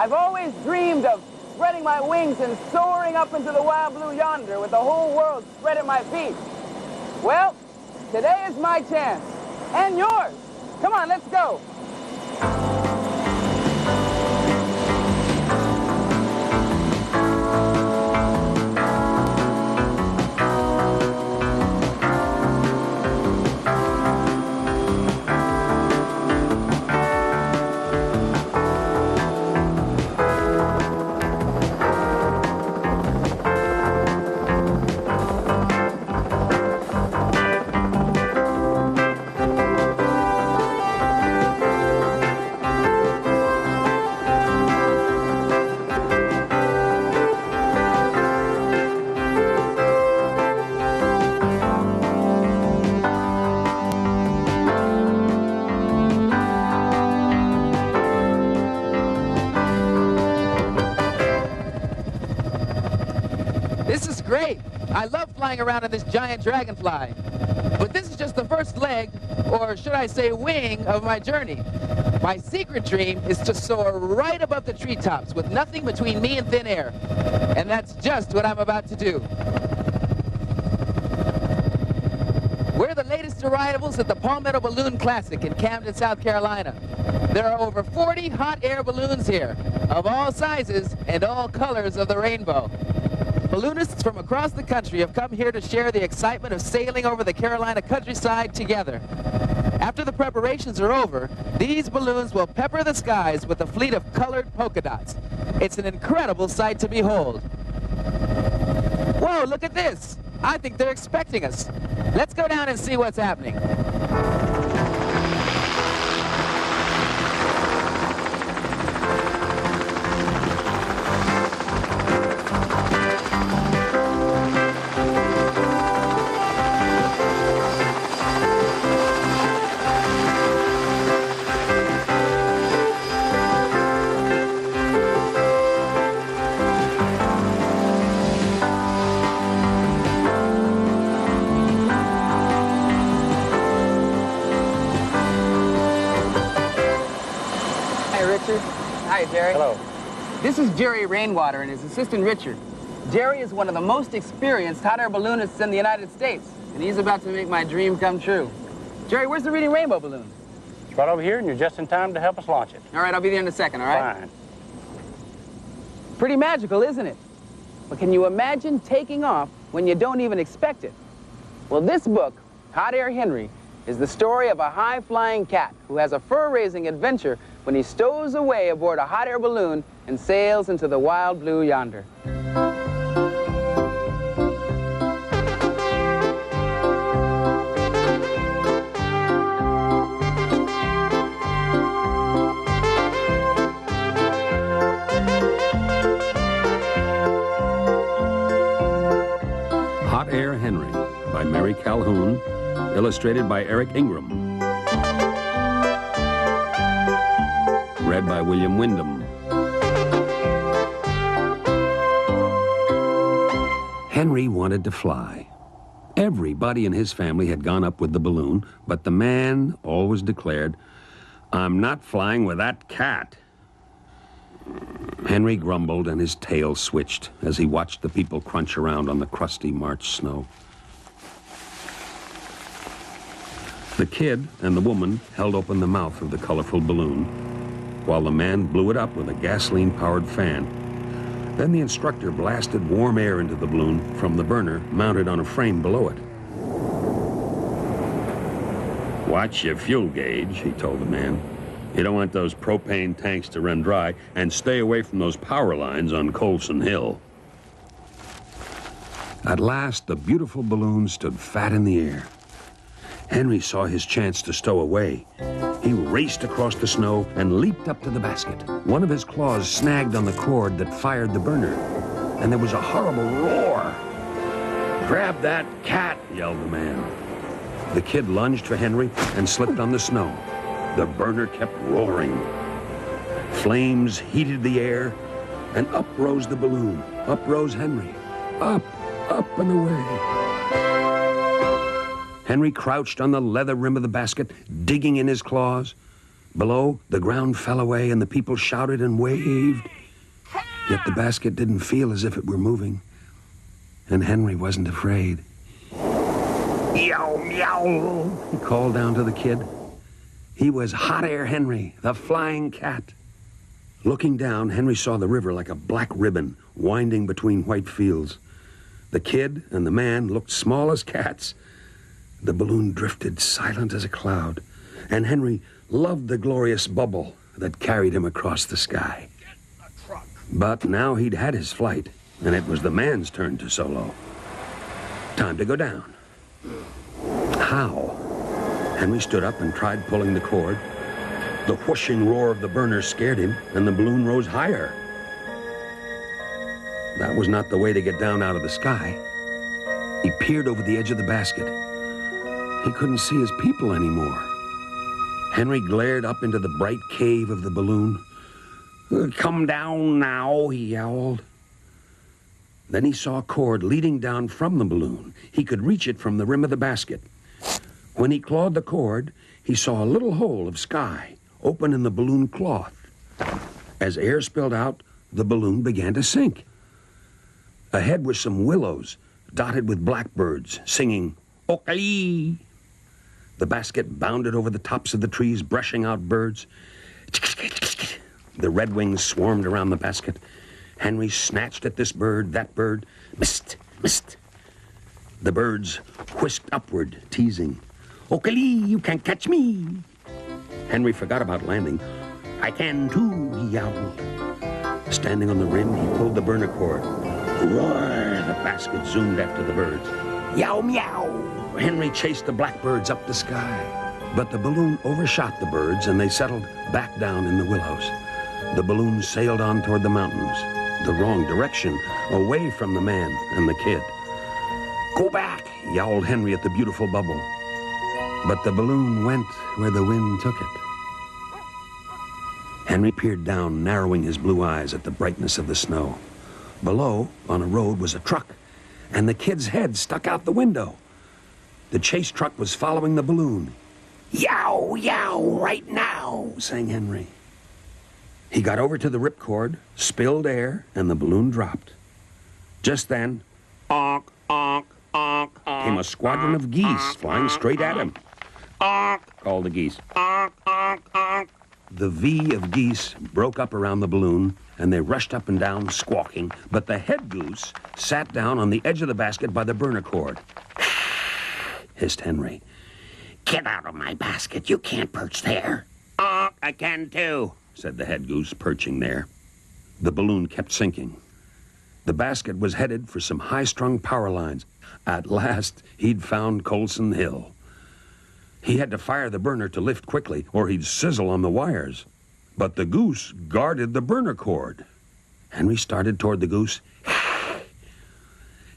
I've always dreamed of spreading my wings and soaring up into the wild blue yonder with the whole world spread at my feet. Well, today is my chance. And yours. Come on, let's go. This is great. I love flying around in this giant dragonfly. But this is just the first leg, or should I say wing, of my journey. My secret dream is to soar right above the treetops with nothing between me and thin air. And that's just what I'm about to do. We're the latest arrivals at the Palmetto Balloon Classic in Camden, South Carolina. There are over 40 hot air balloons here, of all sizes and all colors of the rainbow. Balloonists from across the country have come here to share the excitement of sailing over the Carolina countryside together. After the preparations are over, these balloons will pepper the skies with a fleet of colored polka dots. It's an incredible sight to behold. Whoa, look at this! I think they're expecting us. Let's go down and see what's happening. Hi, Jerry. Hello. This is Jerry Rainwater and his assistant, Richard. Jerry is one of the most experienced hot air balloonists in the United States, and he's about to make my dream come true. Jerry, where's the Reading Rainbow balloon? It's right over here, and you're just in time to help us launch it. All right, I'll be there in a second, all right? Fine. Pretty magical, isn't it? But can you imagine taking off when you don't even expect it? Well, this book, Hot Air Henry, is the story of a high-flying cat who has a fur-raising adventure when he stows away aboard a hot air balloon and sails into the wild blue yonder. Hot Air Henry by Mary Calhoun, illustrated by Eric Ingram. Read by William Wyndham. Henry wanted to fly. Everybody in his family had gone up with the balloon, but the man always declared, "I'm not flying with that cat." Henry grumbled and his tail switched as he watched the people crunch around on the crusty March snow. The kid and the woman held open the mouth of the colorful balloon, while the man blew it up with a gasoline-powered fan. Then the instructor blasted warm air into the balloon from the burner mounted on a frame below it. "Watch your fuel gauge," he told the man. "You don't want those propane tanks to run dry, and stay away from those power lines on Colson Hill." At last, the beautiful balloon stood fat in the air. Henry saw his chance to stow away. He raced across the snow and leaped up to the basket. One of his claws snagged on the cord that fired the burner, and there was a horrible roar. "Grab that cat!" yelled the man. The kid lunged for Henry and slipped on the snow. The burner kept roaring. Flames heated the air, and up rose the balloon. Up rose Henry. Up, up and away. Henry crouched on the leather rim of the basket, digging in his claws. Below, the ground fell away and the people shouted and waved. Yet the basket didn't feel as if it were moving. And Henry wasn't afraid. Meow, meow, he called down to the kid. He was Hot Air Henry, the flying cat. Looking down, Henry saw the river like a black ribbon winding between white fields. The kid and the man looked small as cats. The balloon drifted silent as a cloud, and Henry loved the glorious bubble that carried him across the sky. But now he'd had his flight, and it was the man's turn to solo. Time to go down. How? Henry stood up and tried pulling the cord. The whooshing roar of the burner scared him, and the balloon rose higher. That was not the way to get down out of the sky. He peered over the edge of the basket. He couldn't see his people anymore. Henry glared up into the bright cave of the balloon. "Come down now," he yowled. Then he saw a cord leading down from the balloon. He could reach it from the rim of the basket. When he clawed the cord, he saw a little hole of sky open in the balloon cloth. As air spilled out, the balloon began to sink. Ahead were some willows dotted with blackbirds singing, "Okalee." The basket bounded over the tops of the trees, brushing out birds. The redwings swarmed around the basket. Henry snatched at this bird, that bird. Missed, missed. The birds whisked upward, teasing. "Okalee, you can't catch me." Henry forgot about landing. "I can too," he yowled. Standing on the rim, he pulled the burner cord. Roar! The basket zoomed after the birds. Yow, meow! Henry chased the blackbirds up the sky. But the balloon overshot the birds, and they settled back down in the willows. The balloon sailed on toward the mountains, the wrong direction, away from the man and the kid. "Go back!" yowled Henry at the beautiful bubble. But the balloon went where the wind took it. Henry peered down, narrowing his blue eyes at the brightness of the snow. Below, on a road, was a truck, and the kid's head stuck out the window. The chase truck was following the balloon. "Yow, yow, right now," sang Henry. He got over to the ripcord, spilled air, and the balloon dropped. Just then, onk, onk, onk, came a squadron of geese flying straight at him. "Onk," called the geese. "Onk, onk, onk." The V of geese broke up around the balloon, and they rushed up and down, squawking. But the head goose sat down on the edge of the basket by the burner cord. Hissed Henry. "Get out of my basket. You can't perch there." "Onk, I can too," said the head goose, perching there. The balloon kept sinking. The basket was headed for some high-strung power lines. At last, he'd found Colson Hill. He had to fire the burner to lift quickly, or he'd sizzle on the wires. But the goose guarded the burner cord. Henry started toward the goose.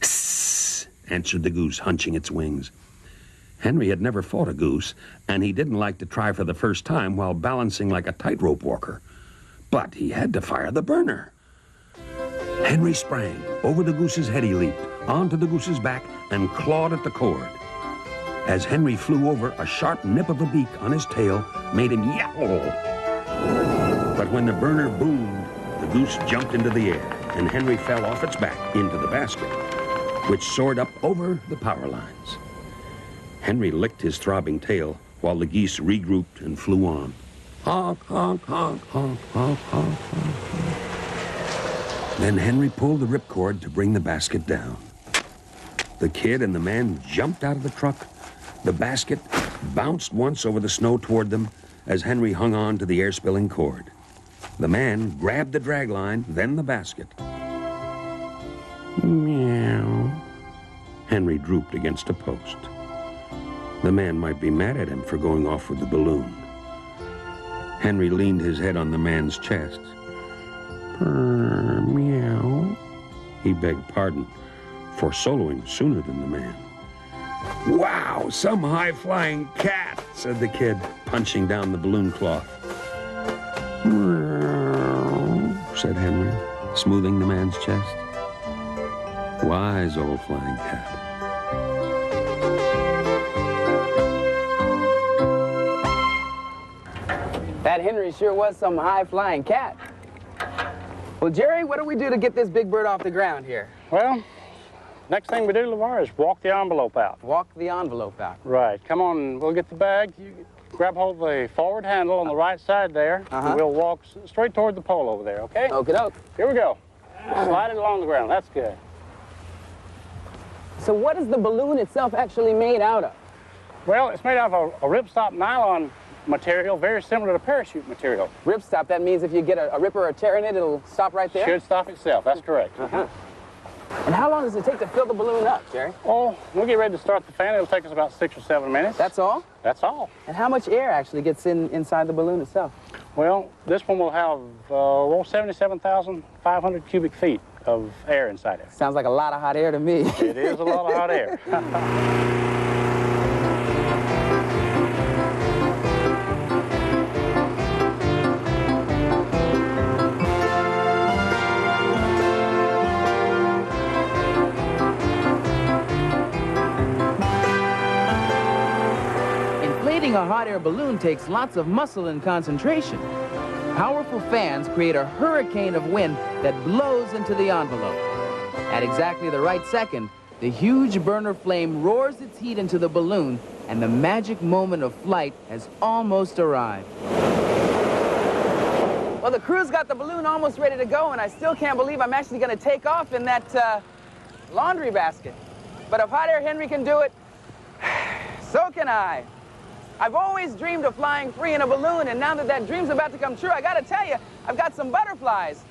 "Sss," answered the goose, hunching its wings. Henry had never fought a goose, and he didn't like to try for the first time while balancing like a tightrope walker. But he had to fire the burner. Henry sprang. Over the goose's head he leaped, onto the goose's back, and clawed at the cord. As Henry flew over, a sharp nip of a beak on his tail made him yowl. But when the burner boomed, the goose jumped into the air, and Henry fell off its back into the basket, which soared up over the power lines. Henry licked his throbbing tail while the geese regrouped and flew on. Honk, honk, honk, honk, honk, honk, honk, honk. Then Henry pulled the ripcord to bring the basket down. The kid and the man jumped out of the truck. The basket bounced once over the snow toward them as Henry hung on to the air-spilling cord. The man grabbed the drag line, then the basket. Meow. Henry drooped against a post. The man might be mad at him for going off with the balloon. Henry leaned his head on the man's chest. Purr, meow. He begged pardon for soloing sooner than the man. "Wow, some high-flying cat," said the kid, punching down the balloon cloth. "Meow," said Henry, smoothing the man's chest. Wise old flying cat. Henry sure was some high-flying cat. Well, Jerry, what do we do to get this big bird off the ground here? Well, next thing we do, LeVar, is walk the envelope out. Walk the envelope out. Right. Come on, we'll get the bag. You grab hold of the forward handle on the right side there. And we'll walk straight toward the pole over there, okay? Okie-doke. Here we go. Slide it along the ground. That's good. So what is the balloon itself actually made out of? Well, it's made out of a ripstop nylon material, very similar to parachute material. Ripstop, that means if you get a rip or a tear in it, it'll stop right there? Should stop itself, that's correct. And how long does it take to fill the balloon up, Jerry? Oh, we'll get ready to start the fan. It'll take us about 6 or 7 minutes. That's all? That's all. And how much air actually gets inside the balloon itself? Well, this one will have 77,500 cubic feet of air inside it. Sounds like a lot of hot air to me. It is a lot of hot air. Inflating a hot air balloon takes lots of muscle and concentration. Powerful fans create a hurricane of wind that blows into the envelope. At exactly the right second, the huge burner flame roars its heat into the balloon, and the magic moment of flight has almost arrived. Well, the crew's got the balloon almost ready to go, and I still can't believe I'm actually going to take off in that laundry basket. But if Hot Air Henry can do it, so can I. I've always dreamed of flying free in a balloon, and now that that dream's about to come true, I gotta tell you, I've got some butterflies.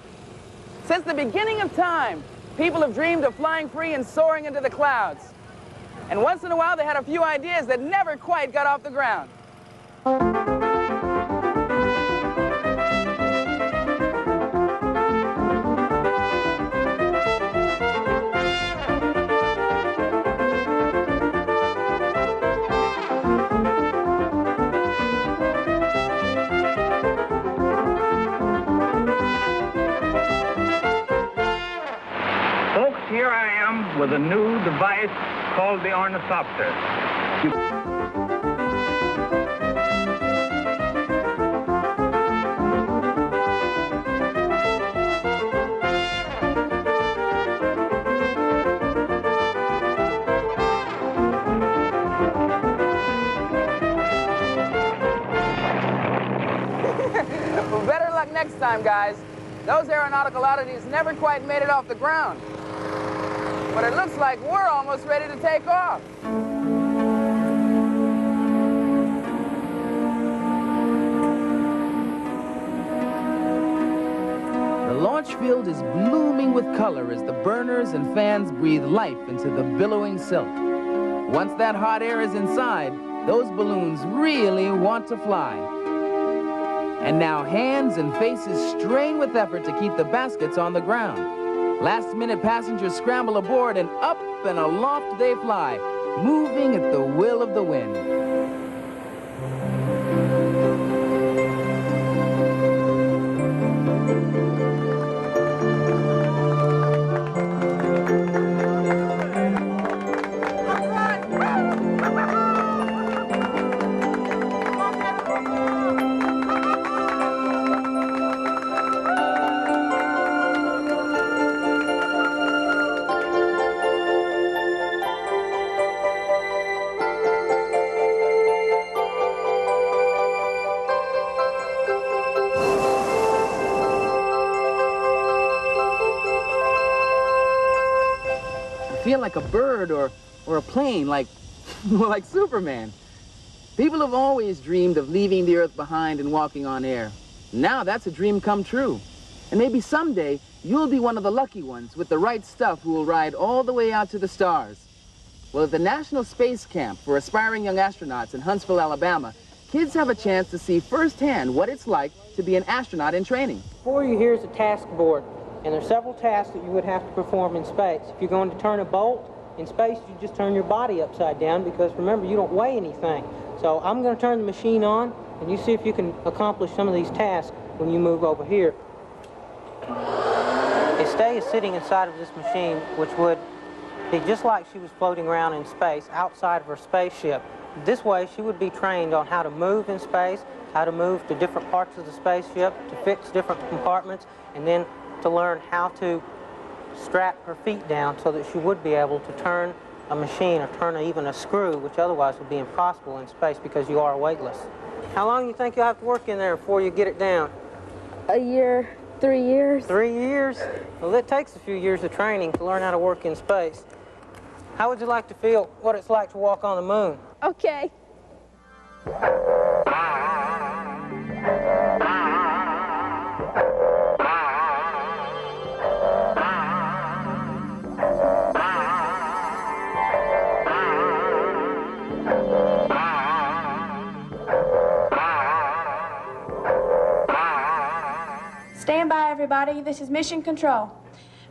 Since the beginning of time, people have dreamed of flying free and soaring into the clouds. And once in a while, they had a few ideas that never quite got off the ground. Here I am with a new device called the ornithopter. Well, better luck next time, guys. Those aeronautical oddities never quite made it off the ground. But it looks like we're almost ready to take off. The launch field is blooming with color as the burners and fans breathe life into the billowing silk. Once that hot air is inside, those balloons really want to fly. And now hands and faces strain with effort to keep the baskets on the ground. Last-minute passengers scramble aboard, and up and aloft they fly, moving at the will of the wind. Feel like a bird or a plane, like, well, like Superman. People have always dreamed of leaving the Earth behind and walking on air. Now that's a dream come true. And maybe someday you'll be one of the lucky ones with the right stuff who will ride all the way out to the stars. Well, at the National Space Camp for aspiring young astronauts in Huntsville, Alabama, kids have a chance to see firsthand what it's like to be an astronaut in training. Before you, here's a task board. And there's several tasks that you would have to perform in space. If you're going to turn a bolt, in space you just turn your body upside down because remember, you don't weigh anything. So I'm going to turn the machine on and you see if you can accomplish some of these tasks when you move over here. Estee is sitting inside of this machine, which would be just like she was floating around in space outside of her spaceship. This way she would be trained on how to move in space how to move to different parts of the spaceship, to fix different compartments, and then to learn how to strap her feet down so that she would be able to turn a machine or turn even a screw, which otherwise would be impossible in space because you are weightless. How long do you think you'll have to work in there before you get it down? A year, 3 years. 3 years? Well, it takes a few years of training to learn how to work in space. How would you like to feel what it's like to walk on the moon? Okay. Stand by, everybody. This is Mission Control.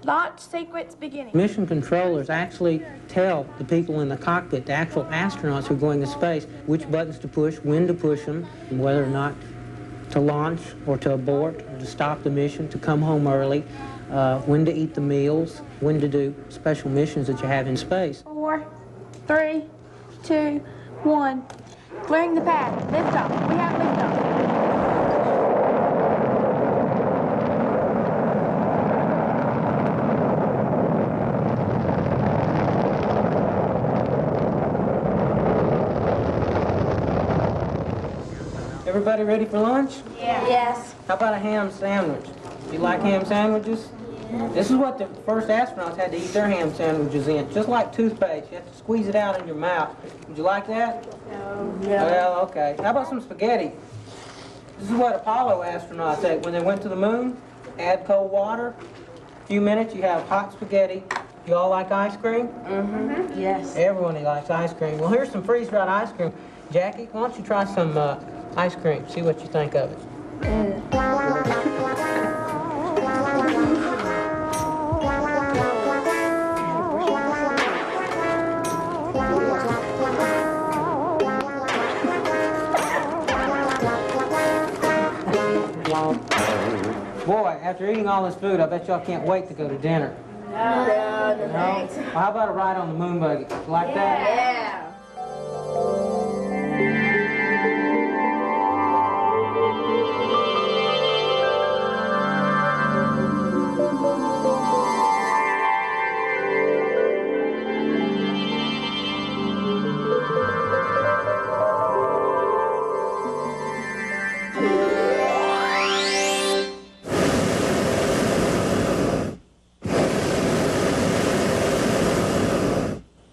Launch sequence beginning. Mission controllers actually tell the people in the cockpit, the actual astronauts who are going to space, which buttons to push, when to push them, and whether or not to launch or to abort, or to stop the mission, to come home early, when to eat the meals, when to do special missions that you have in space. 4, 3, 2, 1. Clearing the pad. Liftoff. We have liftoff. Everybody ready for lunch? Yeah. Yes. How about a ham sandwich? Do you like ham sandwiches? This is what the first astronauts had to eat their ham sandwiches in. Just like toothpaste, you have to squeeze it out in your mouth. Would you like that? No. Well, okay. How about some spaghetti? This is what Apollo astronauts ate when they went to the moon. Add cold water. A few minutes, you have hot spaghetti. You all like ice cream? Mm-hmm. Yes. Everyone likes ice cream. Well, here's some freeze-dried ice cream. Jackie, why don't you try some ice cream? See what you think of it. Boy, after eating all this food, I bet y'all can't wait to go to dinner. No, No? Well, how about a ride on the moon buggy? Like that? Yeah.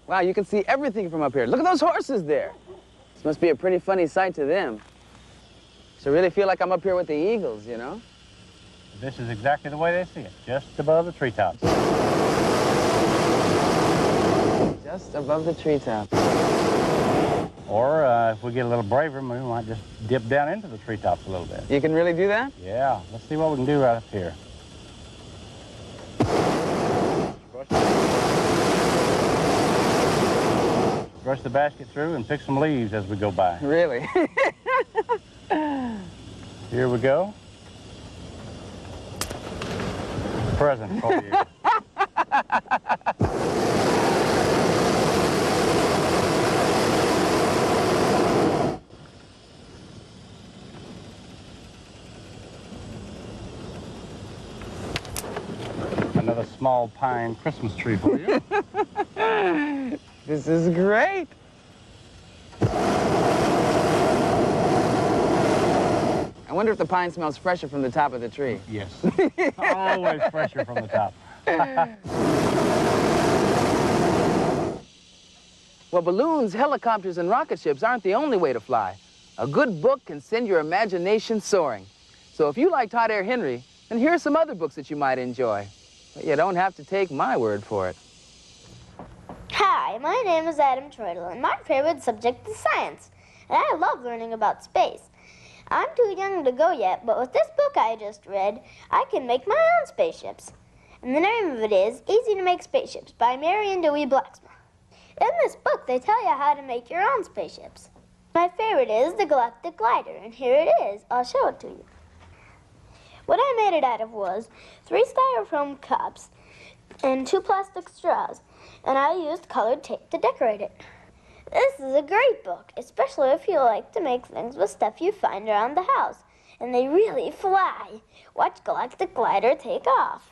Wow, you can see everything from up here. Look at those horses there. This must be a pretty funny sight to them. So I really feel like I'm up here with the eagles, you know? This is exactly the way they see it, just above the treetops. Just above the treetops. Or if we get a little braver, we might just dip down into the treetops a little bit. You can really do that? Yeah, let's see what we can do right up here. Brush the basket through and pick some leaves as we go by. Really? Here we go. Present for you. Another small pine Christmas tree for you. This is great. I wonder if the pine smells fresher from the top of the tree. Yes. Always fresher from the top. Well, balloons, helicopters, and rocket ships aren't the only way to fly. A good book can send your imagination soaring. So if you liked Hot Air Henry, then here are some other books that you might enjoy. But you don't have to take my word for it. Hi, my name is Adam Troidel, and my favorite subject is science. And I love learning about space. I'm too young to go yet, but with this book I just read, I can make my own spaceships. And the name of it is Easy to Make Spaceships by Mary and Dewey Blacksma. In this book, they tell you how to make your own spaceships. My favorite is the Galactic Glider, and here it is. I'll show it to you. What I made it out of was 3 styrofoam cups and 2 plastic straws, and I used colored tape to decorate it. This is a great book, especially if you like to make things with stuff you find around the house. And they really fly. Watch Galactic Glider take off.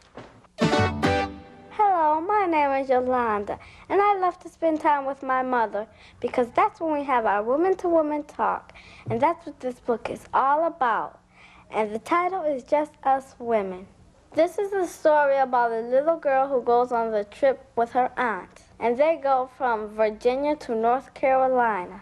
Hello, my name is Yolanda, and I love to spend time with my mother because that's when we have our woman-to-woman talk, and that's what this book is all about. And the title is Just Us Women. This is a story about a little girl who goes on the trip with her aunt, and they go from Virginia to North Carolina.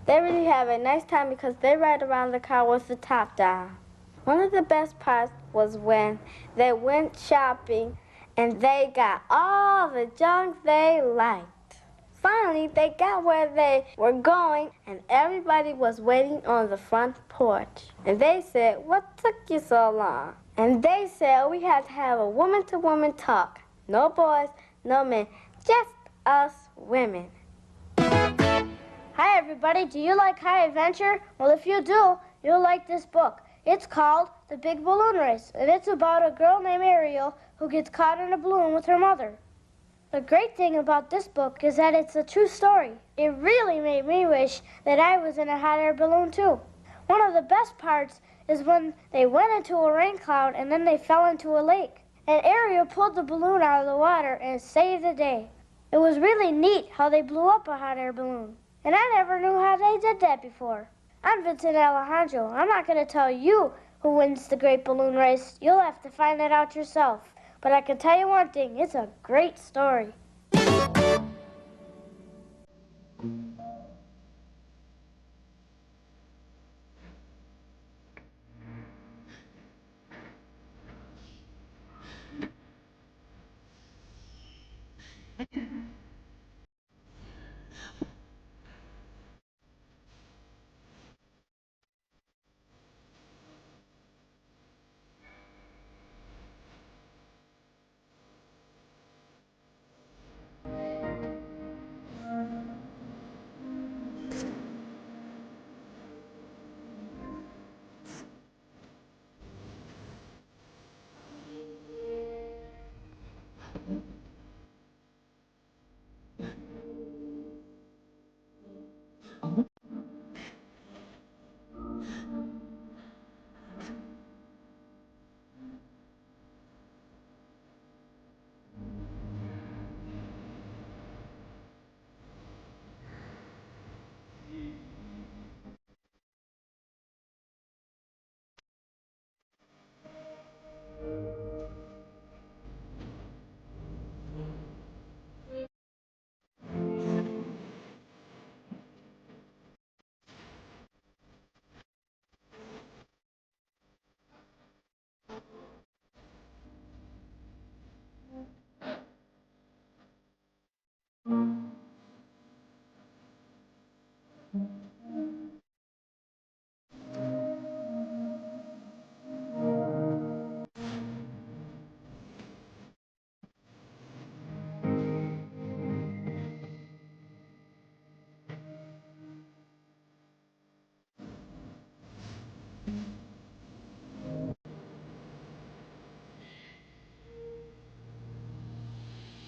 They really have a nice time because they ride around the car with the top down. One of the best parts was when they went shopping and they got all the junk they liked. Finally, they got where they were going and everybody was waiting on the front porch. And they said, "What took you so long?" And they said, "We had to have a woman-to-woman talk. No boys, no men, just us women." Hi everybody, do you like high adventure? Well, if you do, you'll like this book. It's called The Big Balloon Race, and it's about a girl named Ariel who gets caught in a balloon with her mother. The great thing about this book is that it's a true story. It really made me wish that I was in a hot air balloon too. One of the best parts is when they went into a rain cloud and then they fell into a lake. And Ariel pulled the balloon out of the water and saved the day. It was really neat how they blew up a hot air balloon. And I never knew how they did that before. I'm Vincent Alejandro. I'm not going to tell you who wins the great balloon race. You'll have to find it out yourself. But I can tell you one thing, it's a great story.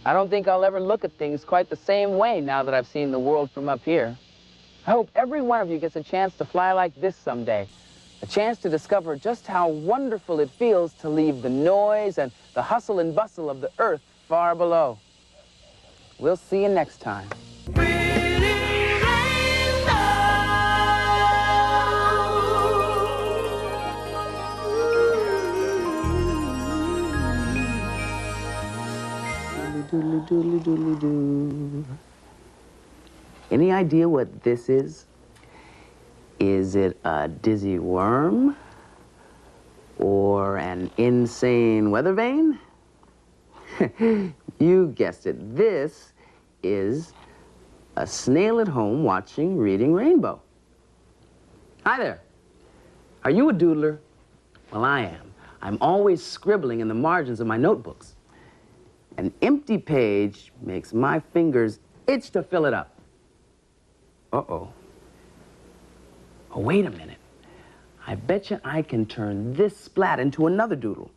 I don't think I'll ever look at things quite the same way now that I've seen the world from up here. I hope every one of you gets a chance to fly like this someday. A chance to discover just how wonderful it feels to leave the noise and the hustle and bustle of the earth far below. We'll see you next time. Doodly doodly doodly doo. Any idea what this is? Is it a dizzy worm? Or an insane weather vane? You guessed it. This is a snail at home watching Reading Rainbow. Hi there. Are you a doodler? Well, I am. I'm always scribbling in the margins of my notebooks. An empty page makes my fingers itch to fill it up. Uh-oh. Oh, wait a minute. I bet you I can turn this splat into another doodle.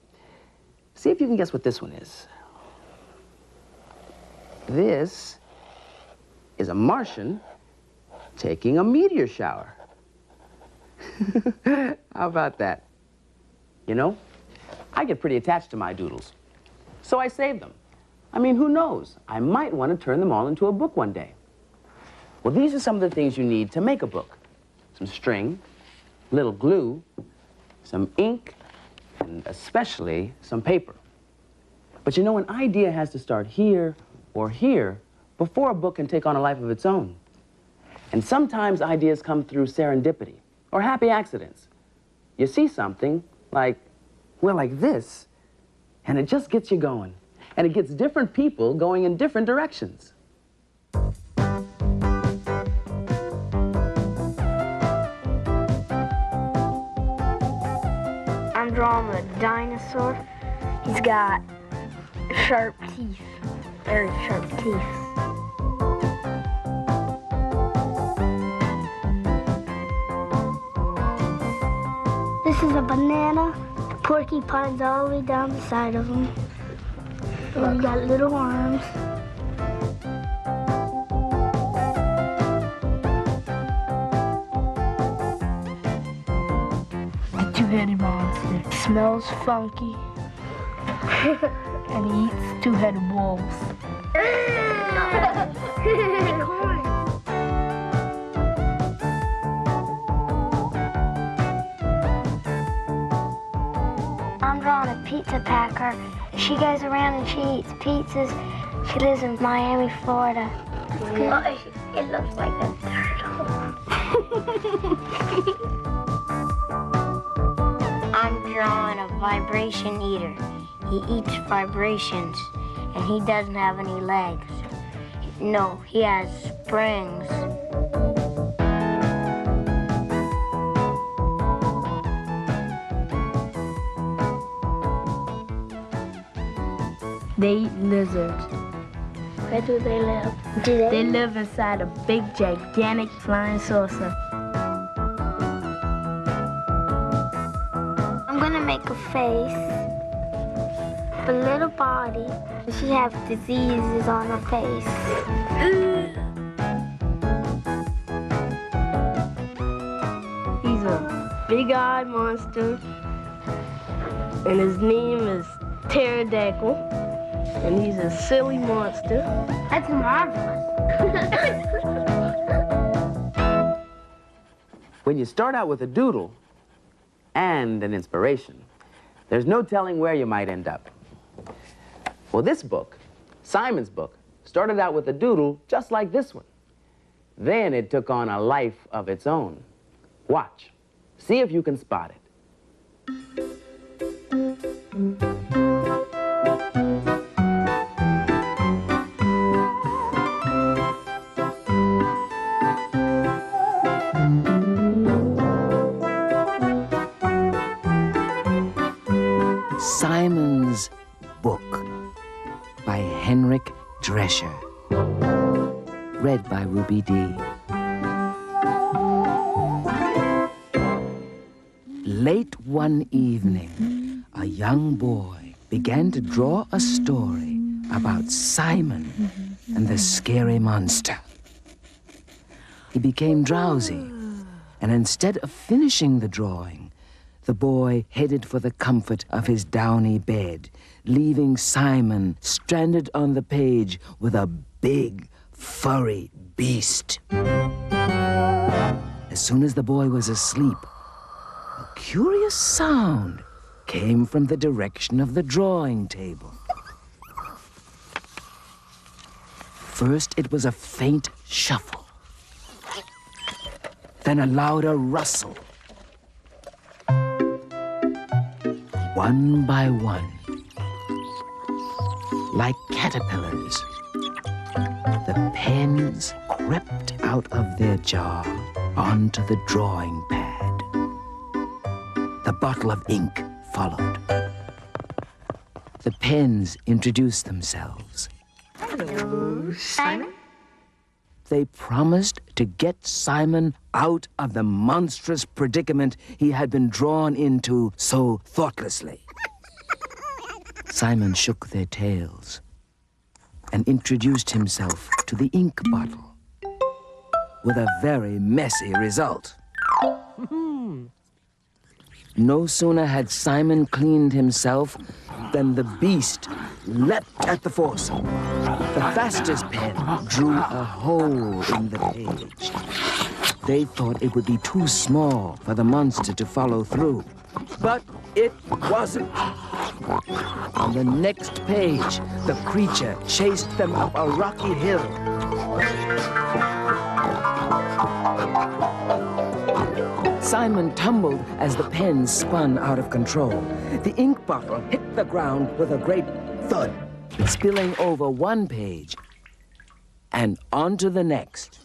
See if you can guess what this one is. This is a Martian taking a meteor shower. How about that? You know, I get pretty attached to my doodles, so I save them. I mean, who knows? I might want to turn them all into a book one day. Well, these are some of the things you need to make a book. Some string, little glue, some ink, and especially some paper. But you know, an idea has to start here or here before a book can take on a life of its own. And sometimes ideas come through serendipity or happy accidents. You see something like, well, like this, and it just gets you going. And it gets different people going in different directions. I'm drawing a dinosaur. He's got sharp teeth, very sharp teeth. This is a banana. Porcupines all the way down the side of him. And we got little arms. The two-headed monster. Smells funky. And he eats two-headed wolves. I'm drawing a pizza packer. She goes around and she eats pizzas. She lives in Miami, Florida. It looks like a turtle. I'm drawing a vibration eater. He eats vibrations, and he doesn't have any legs. No, he has springs. They eat lizards. Where do they live? They live inside a big, gigantic flying saucer. I'm gonna make a face, a little body. She has diseases on her face. He's a big-eyed monster, and his name is Pterodactyl. And he's a silly monster. That's marvelous. When you start out with a doodle and an inspiration, there's no telling where you might end up. Well, this book, Simon's book, started out with a doodle just like this one. Then it took on a life of its own. Watch. See if you can spot it. Simon's Book by Henrik Drescher. Read by Ruby D. Late one evening, a young boy began to draw a story about Simon and the scary monster. He became drowsy, and instead of finishing the drawing, the boy headed for the comfort of his downy bed, leaving Simon stranded on the page with a big, furry beast. As soon as the boy was asleep, a curious sound came from the direction of the drawing table. First, it was a faint shuffle, then a louder rustle. One by one, like caterpillars, the pens crept out of their jar onto the drawing pad. The bottle of ink followed. The pens introduced themselves. Hello, Simon. They promised to get Simon out of the monstrous predicament he had been drawn into so thoughtlessly. Simon shook their tails and introduced himself to the ink bottle. with a very messy result. No sooner had Simon cleaned himself than the beast leapt at the foursome. The fastest pen drew a hole in the page. They thought it would be too small for the monster to follow through, but it wasn't. On the next page, the creature chased them up a rocky hill. Simon tumbled as the pen spun out of control. The ink bottle hit the ground with a great thud, spilling over one page and onto the next.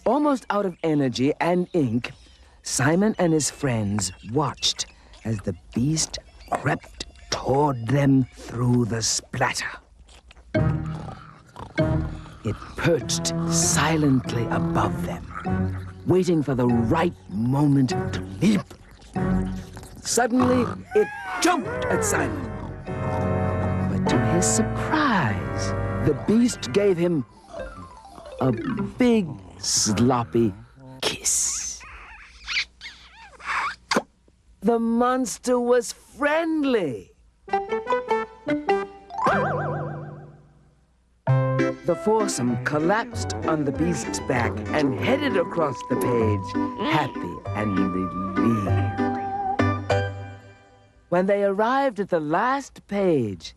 Almost out of energy and ink, Simon and his friends watched as the beast crept toward them through the splatter. It perched silently above them, waiting for the right moment to leap. Suddenly, it jumped at Simon. But to his surprise, the beast gave him a big, sloppy kiss. The monster was friendly. The foursome collapsed on the beast's back and headed across the page, happy and relieved. When they arrived at the last page,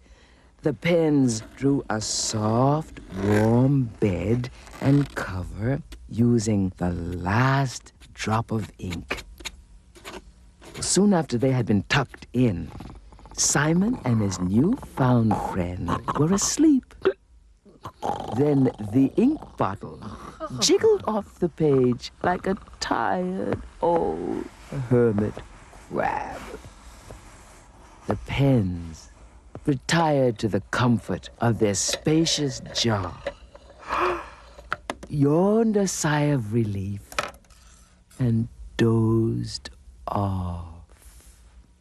the pens drew a soft, warm bed and cover using the last drop of ink. Soon after they had been tucked in, Simon and his newfound friend were asleep. Then the ink bottle jiggled off the page like a tired old hermit crab. The pens retired to the comfort of their spacious jar, yawned a sigh of relief, and dozed off.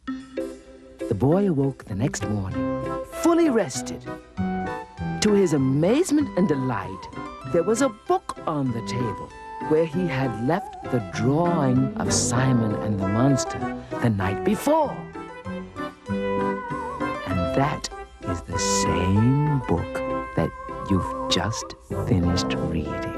The boy awoke the next morning, fully rested. To his amazement and delight, there was a book on the table where he had left the drawing of Simon and the monster the night before. And that is the same book that you've just finished reading.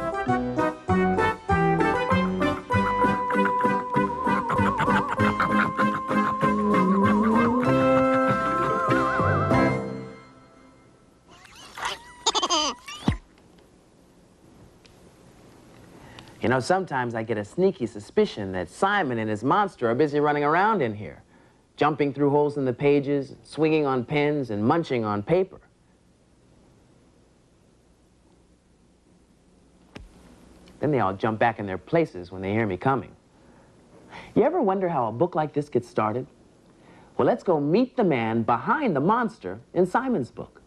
You know, sometimes I get a sneaky suspicion that Simon and his monster are busy running around in here, jumping through holes in the pages, swinging on pens, and munching on paper. Then they all jump back in their places when they hear me coming. You ever wonder how a book like this gets started? Well, let's go meet the man behind the monster in Simon's book.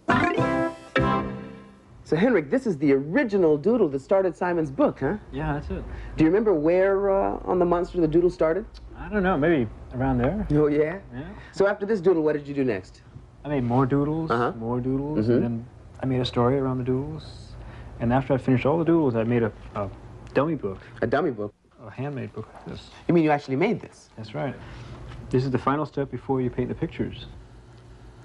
So, Henrik, this is the original doodle that started Simon's book, huh? Yeah, that's it. Do you remember where on the monster the doodle started? I don't know, maybe around there. Oh, yeah? Yeah. So after this doodle, what did you do next? I made more doodles, and then I made a story around the doodles. And after I finished all the doodles, I made a dummy book. A dummy book? A handmade book like this. You mean you actually made this? That's right. This is the final step before you paint the pictures.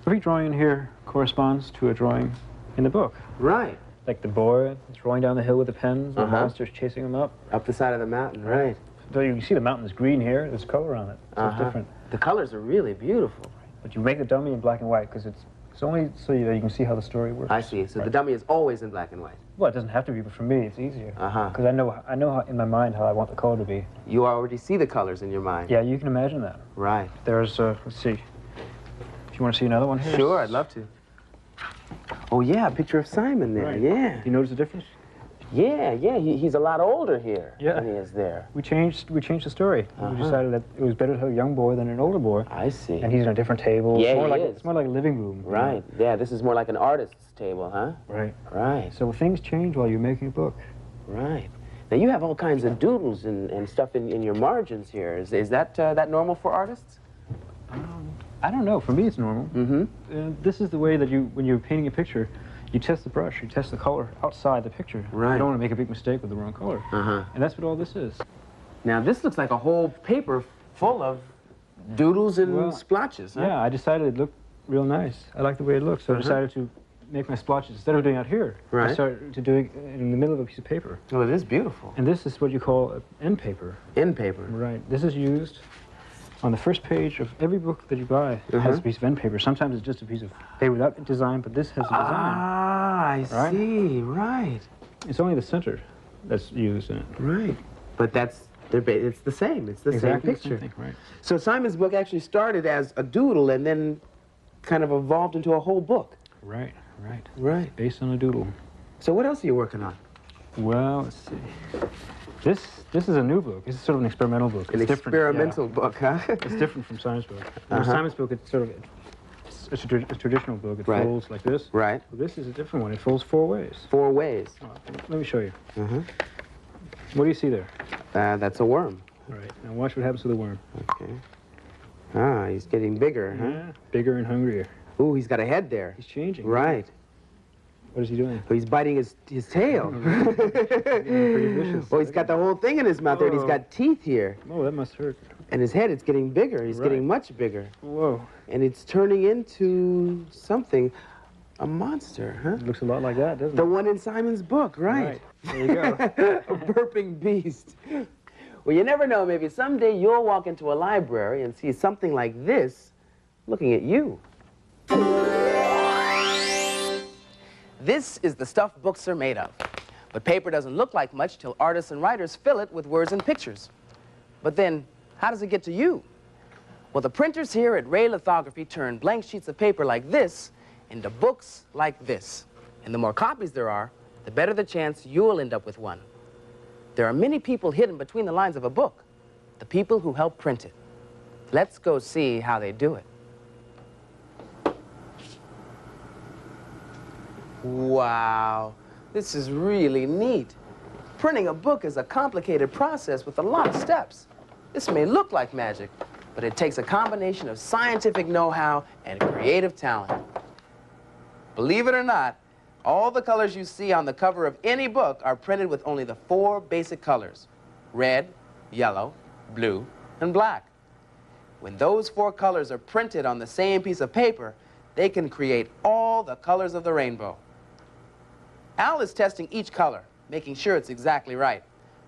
Every drawing in here corresponds to a drawing in the book. Right. Like the boy is rolling down the hill with the pens, the monster's chasing him up. Up the side of the mountain, right. So you can see the mountain is green here, there's color on it, so it's different. The colors are really beautiful. But you make the dummy in black and white because it's only so that you can see how the story works. I see, so the dummy is always in black and white. Well, it doesn't have to be, but for me it's easier. Because I know how, in my mind how I want the color to be. You already see the colors in your mind. Yeah, you can imagine that. Right. There's, let's see. If you want to see another one here? Sure, I'd love to. Oh, yeah, a picture of Simon there, yeah. Do you notice the difference? Yeah, he's a lot older here than he is there. We changed the story. We decided that it was better to have a young boy than an older boy. I see. And he's in a different table. Yeah, it's more like a living room. Right, yeah, this is more like an artist's table, huh? Right. Right. So things change while you're making a book. Right. Now, you have all kinds of doodles and stuff in your margins here. Is that normal for artists? I don't know. For me, it's normal. This is the way that when you're painting a picture, you test the brush, you test the color outside the picture. Right. You don't want to make a big mistake with the wrong color. And that's what all this is. Now, this looks like a whole paper full of doodles and splotches, huh? Yeah, I decided it looked real nice. I like the way it looks, so I decided to make my splotches. Instead of doing it out here, I started to do it in the middle of a piece of paper. Well, it is beautiful. And this is what you call end paper. End paper. Right. This is used on the first page of every book that you buy. Has a piece of end paper. Sometimes it's just a piece of paper without design, but this has a design. Ah, I see. Right. It's only the center that's used in it. Right. But it's the same. It's the same picture. The same thing, right. So Simon's book actually started as a doodle and then kind of evolved into a whole book. Right. Right. Right. Based on a doodle. So what else are you working on? Well, let's see. This is a new book. This is sort of an experimental book. An experimental book, huh? It's different from Simon's book. Simon's book, it's sort of it's a traditional book. It folds like this. Right. Well, this is a different one. It folds 4 ways. 4 ways. Let me show you. What do you see there? That's a worm. All right. Now watch what happens to the worm. Okay. Ah, he's getting bigger, huh? Yeah, bigger and hungrier. Ooh, he's got a head there. He's changing. Right. What is he doing? Oh, he's biting his tail. Pretty vicious. Oh, he's got the whole thing in his mouth there, and he's got teeth here. Oh, that must hurt. And his head, it's getting bigger. He's getting much bigger. Whoa. And it's turning into something, a monster, huh? It looks a lot like that, doesn't it? The one in Simon's book, right? There you go. A burping beast. Well, you never know. Maybe someday you'll walk into a library and see something like this looking at you. This is the stuff books are made of. But paper doesn't look like much till artists and writers fill it with words and pictures. But then, how does it get to you? Well, the printers here at Ray Lithography turn blank sheets of paper like this into books like this. And the more copies there are, the better the chance you'll end up with one. There are many people hidden between the lines of a book, the people who help print it. Let's go see how they do it. Wow, this is really neat. Printing a book is a complicated process with a lot of steps. This may look like magic, but it takes a combination of scientific know-how and creative talent. Believe it or not, all the colors you see on the cover of any book are printed with only the 4 basic colors: red, yellow, blue, and black. When those 4 colors are printed on the same piece of paper, they can create all the colors of the rainbow. Al is testing each color, making sure it's exactly right.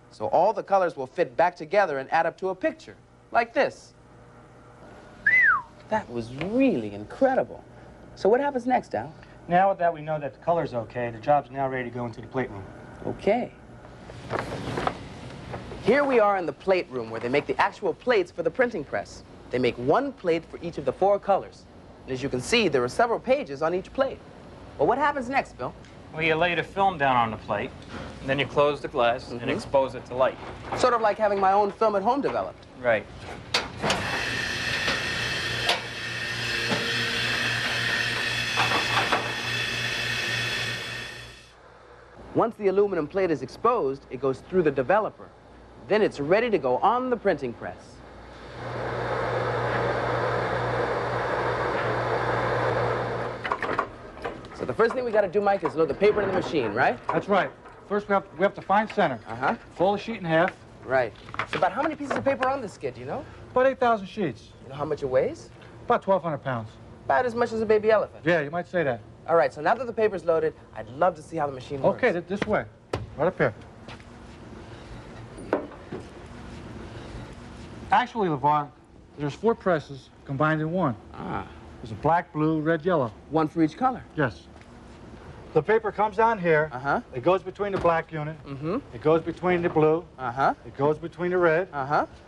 So all the colors will fit back together and add up to a picture, like this. That was really incredible. So what happens next, Al? Now with that we know that the color's okay, the job's now ready to go into the plate room. Okay. Here we are in the plate room where they make the actual plates for the printing press. They make 1 plate for each of the 4 colors. And as you can see, there are several pages on each plate. Well, what happens next, Bill? Well, you lay the film down on the plate, and then you close the glass and expose it to light. Sort of like having my own film at home developed. Right. Once the aluminum plate is exposed, it goes through the developer. Then it's ready to go on the printing press. So the first thing we got to do, Mike, is load the paper in the machine, right? That's right. First we have to find center. Fold the sheet in half. Right. So about how many pieces of paper are on this skid, you know? About 8,000 sheets. You know how much it weighs? About 1,200 pounds. About as much as a baby elephant. Yeah, you might say that. All right, so now that the paper's loaded, I'd love to see how the machine works. Okay, this way. Right up here. Actually, LeVar, there's 4 presses combined in one. There's a black, blue, red, yellow. 1 for each color? Yes. The paper comes down here. It goes between the black unit. It goes between the blue. It goes between the red.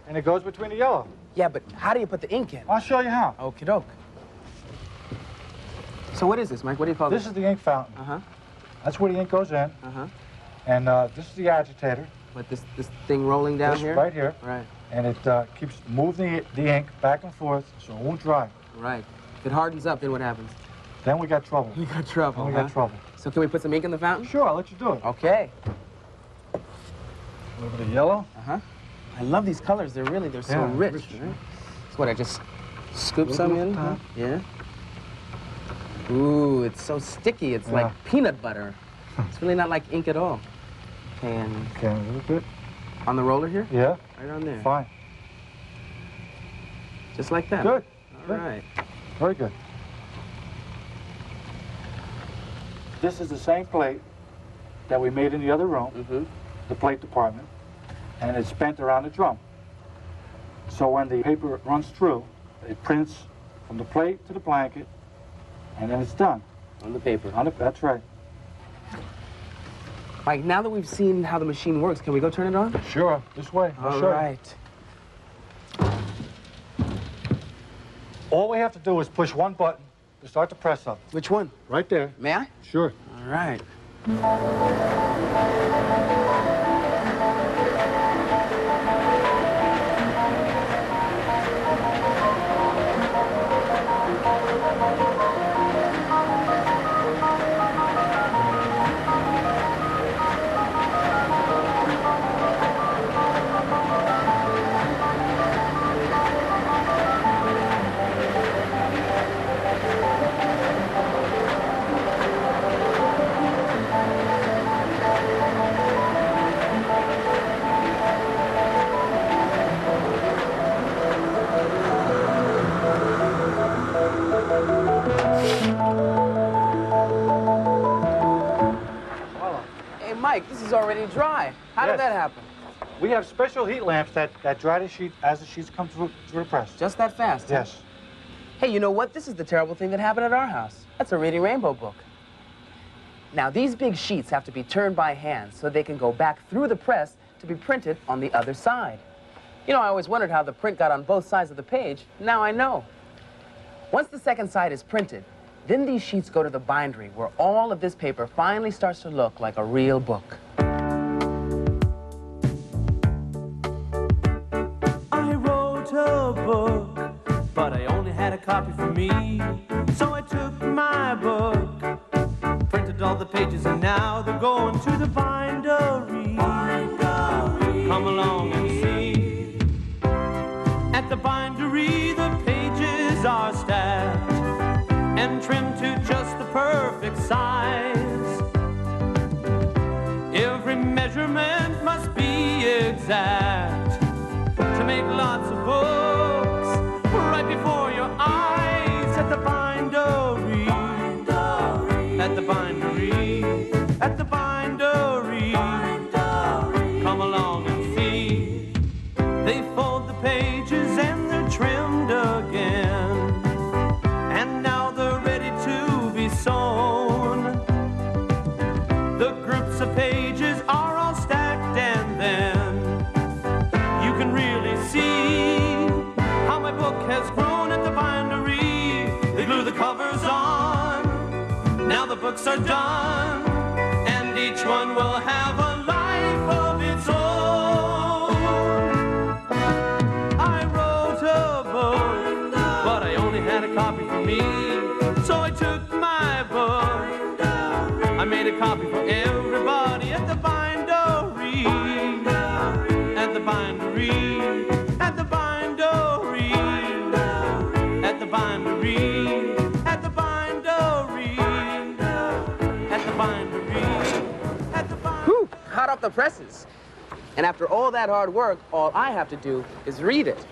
And it goes between the yellow. Yeah, but how do you put the ink in? I'll show you how. Okie doke. So what is this, Mike? What do you call this? This is the ink fountain. That's where the ink goes in. And this is the agitator. What, this thing rolling down here? Right here. Right. And it keeps moving the ink back and forth so it won't dry. Right. If it hardens up, then what happens? Then we got trouble. We got trouble, Then we got trouble. So can we put some ink in the fountain? Sure, I'll let you do it. Okay. A little bit of yellow. I love these colors. They're so rich. Right? So what, I just scoop some in? Yeah. Ooh, it's so sticky. It's like peanut butter. It's really not like ink at all. And okay, a little bit. On the roller here? Yeah. Right on there. Fine. Just like that. Good. All right. Very good. This is the same plate that we made in the other room, the plate department, and it's bent around the drum. So when the paper runs through, it prints from the plate to the blanket, and then it's done. On the paper. That's right. Mike, now that we've seen how the machine works, can we go turn it on? Sure, this way. All right. All we have to do is push one button to start the press up. Which one? Right there. May I? Sure. All right. Mike, this is already dry. How did that happen? We have special heat lamps that dry the sheet as the sheets come through the press. Just that fast? Yes. Hey, you know what? This is the terrible thing that happened at our house. That's a Reading Rainbow book. Now, these big sheets have to be turned by hand so they can go back through the press to be printed on the other side. You know, I always wondered how the print got on both sides of the page. Now I know. Once the second side is printed, then these sheets go to the bindery where all of this paper finally starts to look like a real book. I wrote a book, but I only had a copy for me. So I took my book, printed all the pages, and now they're going to the bindery. Come along and see. At the bindery, the pages are stacked and trimmed to just the perfect size. Every measurement must be exact to make lots of books right before your eyes. At the bindery, at the bindery, at the bindery, come along and see. They fold the pages and they're trimmed again, and now they're ready to be sewn. The groups of pages are all stacked, and then you can really see how my book has grown at the bindery. They glue the covers on, now the books are done, and each one will have a life of its own. I wrote a book, but I only had a copy for me. So I took my book, I made a copy for everybody at the bindery, at the bindery, at the bindery, at the bindery, at the bindery, at the bindery, at the bindery. Whew, hot off the presses. And after all that hard work, all I have to do is read it.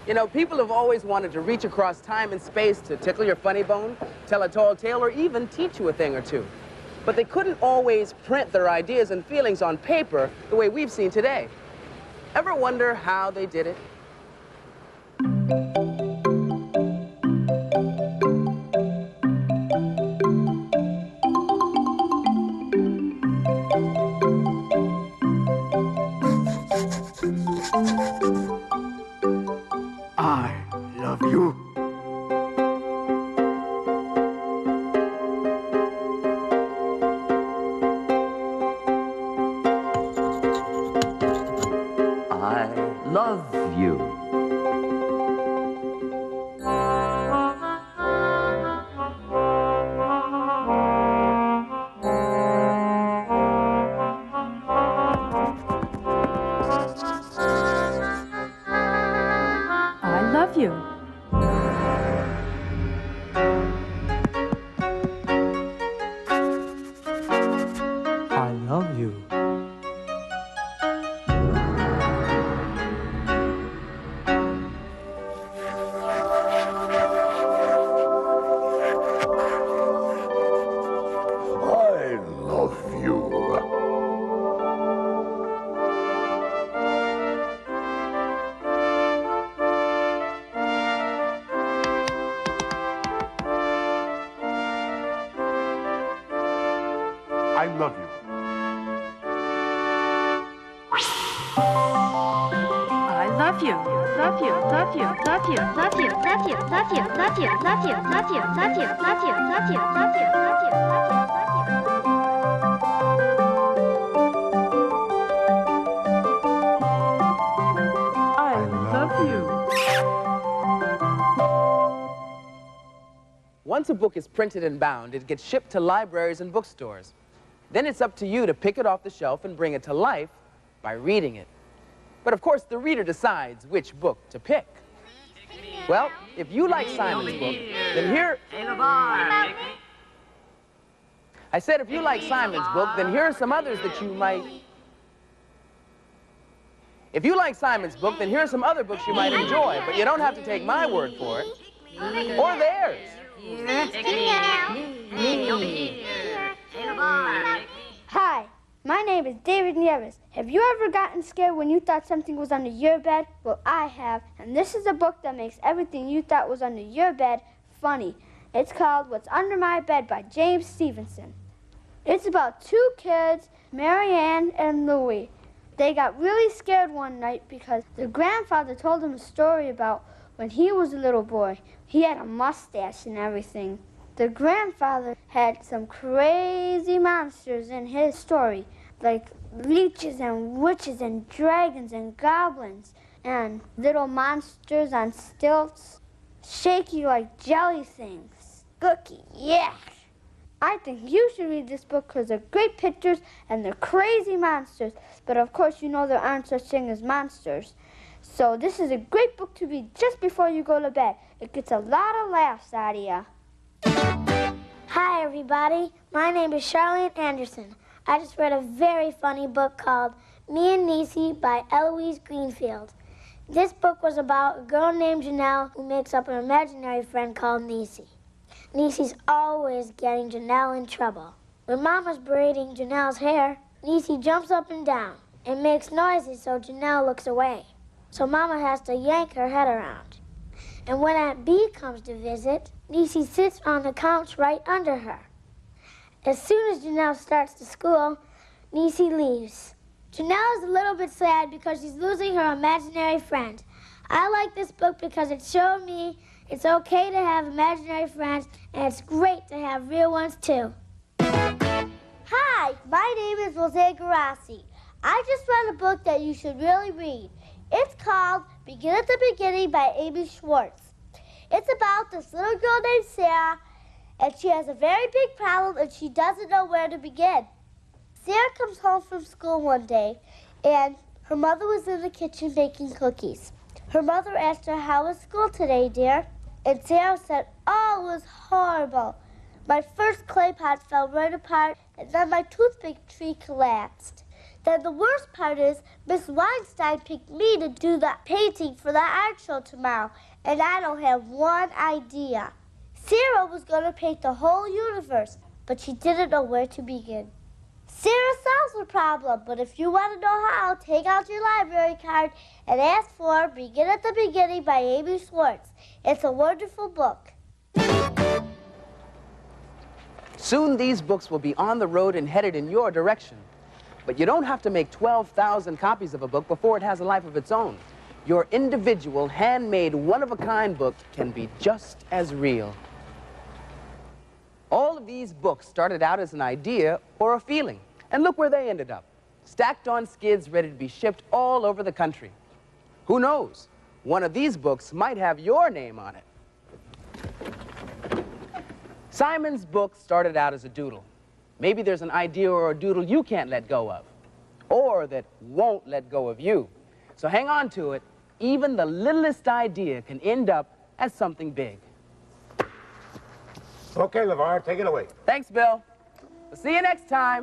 You know, people have always wanted to reach across time and space to tickle your funny bone, tell a tall tale, or even teach you a thing or two. But they couldn't always print their ideas and feelings on paper the way we've seen today. Ever wonder how they did it? I love you. I love you. love you. I love you. Love you, love you, love you, love you, love you, love you, love you, love you, love you, love you, love you, love you, love you, love you, love you. I love you. Once a book is printed and bound, it gets shipped to libraries and bookstores. Then it's up to you to pick it off the shelf and bring it to life by reading it. But of course, the reader decides which book to pick. Well, if you like Simon's book, then here... I said if you like Simon's book, then here are some others that you might... If you like Simon's book, then here are some other books you might enjoy, but you don't have to take my word for it, or theirs. Hi, my name is David Nieves. Have you ever gotten scared when you thought something was under your bed? Well, I have, and this is a book that makes everything you thought was under your bed funny. It's called What's Under My Bed by James Stevenson. It's about two kids, Marianne and Louie. They got really scared one night because their grandfather told them a story about when he was a little boy. He had a mustache and everything. The grandfather had some crazy monsters in his story, like leeches and witches and dragons and goblins and little monsters on stilts, shaky like jelly things. Gooky, yeah. I think you should read this book because they're great pictures and they're crazy monsters. But of course, you know there aren't such things as monsters. So this is a great book to read just before you go to bed. It gets a lot of laughs out of you. Hi, everybody. My name is Charlene Anderson. I just read a very funny book called Me and Niecy by Eloise Greenfield. This book was about a girl named Janelle who makes up an imaginary friend called Niecy. Niecy's always getting Janelle in trouble. When Mama's braiding Janelle's hair, Niecy jumps up and down and makes noises so Janelle looks away. So Mama has to yank her head around. And when Aunt Bee comes to visit, Niecy sits on the couch right under her. As soon as Janelle starts to school, Niecy leaves. Janelle is a little bit sad because she's losing her imaginary friend. I like this book because it showed me it's okay to have imaginary friends, and it's great to have real ones too. Hi, my name is Jose Garassi. I just read a book that you should really read. It's called Begin at the Beginning by Amy Schwartz. It's about this little girl named Sarah, and she has a very big problem and she doesn't know where to begin. Sarah comes home from school one day, and her mother was in the kitchen baking cookies. Her mother asked her, "How was school today, dear?" And Sarah said, "Oh, it was horrible. My first clay pot fell right apart, and then my toothpick tree collapsed. Then the worst part is, Miss Weinstein picked me to do the painting for the art show tomorrow, and I don't have one idea." Sarah was going to paint the whole universe, but she didn't know where to begin. Sarah solves the problem, but if you want to know how, take out your library card and ask for Begin at the Beginning by Amy Schwartz. It's a wonderful book. Soon these books will be on the road and headed in your direction. But you don't have to make 12,000 copies of a book before it has a life of its own. Your individual, handmade, one-of-a-kind book can be just as real. All of these books started out as an idea or a feeling. And look where they ended up. Stacked on skids, ready to be shipped all over the country. Who knows? One of these books might have your name on it. Simon's book started out as a doodle. Maybe there's an idea or a doodle you can't let go of, or that won't let go of you. So hang on to it. Even the littlest idea can end up as something big. Okay, LeVar, take it away. Thanks, Bill. We'll see you next time.